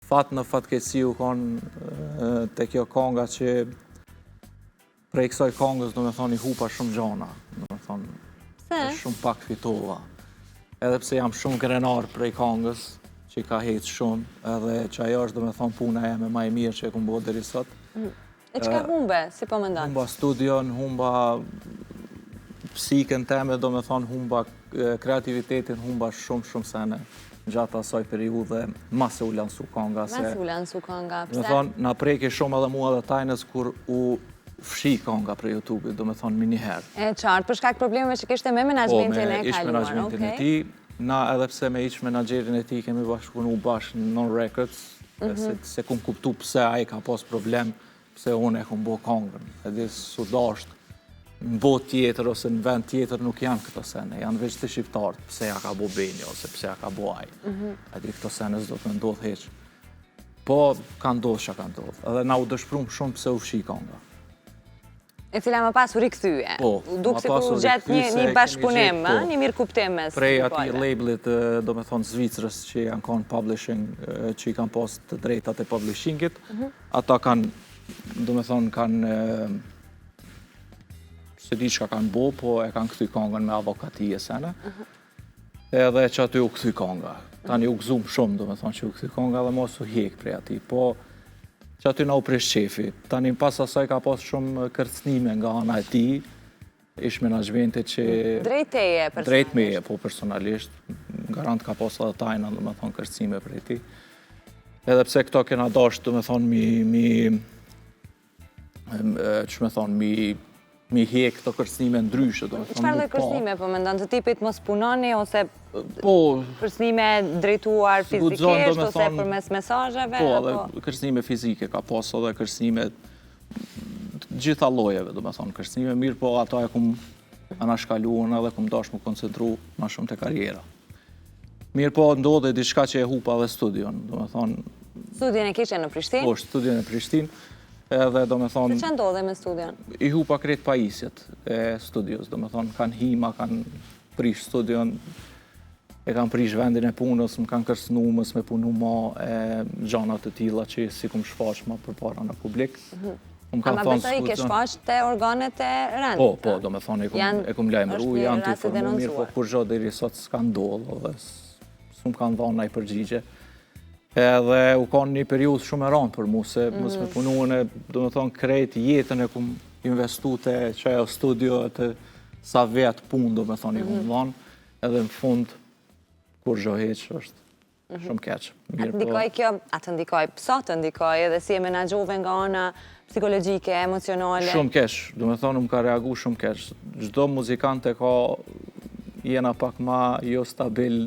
fat në fatkeqësi u konë te kjo konga që prej kësaj kongës do me thonë i hupa shumë gjona. Do me thonë shumë pak fitova. Edhe pse jam shumë krenar prej kongës, që ka hecë shumë, edhe që ajo është do me thonë puna e me ma e mirë që e këmë bëhë deri sot. E qëka humbe, si po më ndonë? Humba studion, humba psikën teme, do me thonë humba kreativitetin, humba shumë sene gjatë asaj periudhe, ma se u lansu konga. Ma se u lansu konga, pse? Do me thonë, na preki shumë edhe mua dhe tajnës kur u fshi konga për YouTube, do me thonë miniherë. E qartë, për shkak problemeve që kishte me menaxhmentin e kaluar, ish menaxhmentin e ti, na edhe pse me ish menagjerin e ti kemi bashkëpunu bashkë në non-records, se kum kuptu pse a i ka pas problem, pse unë e kum bo kongën. Edhe su dasht në bot tjetër ose në vend tjetër nuk janë këto sene, janë veç të shqiptarët, pse ja ka bo Benja ose pse ja ka bo aj. Edi këto sene s'do të ndodh heq. Po, ka ndodh që ka ndodh. Edhe na u dëshprum shumë pse u fshi konga. E cila më pas u rikthye. Po, duk si ku gjetë një bashkëpunim, një mirë kuptim mes. Prej ati labelit, do me thonë Zvicrës që janë konë publishing, që i kanë pas të drejtat e publishingit, ata kanë, do me thonë, kanë, se di që kanë bo, po e kanë këthy kongën me avokatije sene, edhe që aty u këthy konga. Tani u gëzum shumë, do me thonë, që u këthy konga dhe mos u hjek prej ati, po që aty na u prish qefi. Tani pas asaj ka pas shumë kërcnime nga ana e ti, ish menaxhmentit që... Drejt teje personalisht? Drejt meje, po personalisht. Garant ka pas edhe tajna, do me thonë, kërcnime prej ti. Edhe pse këto kena dasht, do me thonë, që me thonë, mi hek këto kërcnime ndryshe, do me thonë. Qëfar dhe kërcnime, po me ndonë të tipit mos punoni, ose po, kërcnime drejtuar fizikisht, ose përmes mesazheve? Po, edhe kërcnime fizike ka pas, edhe kërcnime gjitha llojeve, do me thonë, kërcnime mirë, po ato e kum anashkaluan edhe kum dash mu koncentru ma shumë të karriera. Mirë po ndodhe diçka që e hupa dhe studion, do me thonë... Studion e kishe në Prishtinë? Po, studion e Prishtinë. Edhe do me thonë... Se që ndodhe me studion? I hupa krejt pajisjet e studios, do me thonë, kanë hima, kanë prish studion, e kanë prish vendin e punës, më kanë kërcnu, mës me punu ma e gjanat të tilla që si kum shfaq ma për para në publik. Ama besoj ke shfaq të organet e rëndë? Po, do me thonë, e kum lajmëru, janë të informu mirë, po kur gjo deri sot s'ka ndodhë, dhe s'm kanë dhanë naj përgjigje. Edhe u konë një periudhë shumë e rëndë për mu, se mos me punuën e, do me thonë, krejt jetën e kum investu të qajo studio të sa vetë punë, do me thonë, i kum dhanë, edhe në fund, kur gjoheq është shumë keqë. Atë ndikoj, pësa të ndikoj, edhe si e menaxhove nga ana psikologjike, emocionale? Shumë keqë, do me thonë, më ka reagu shumë keqë. Çdo muzikant e ka jena pak ma jo stabil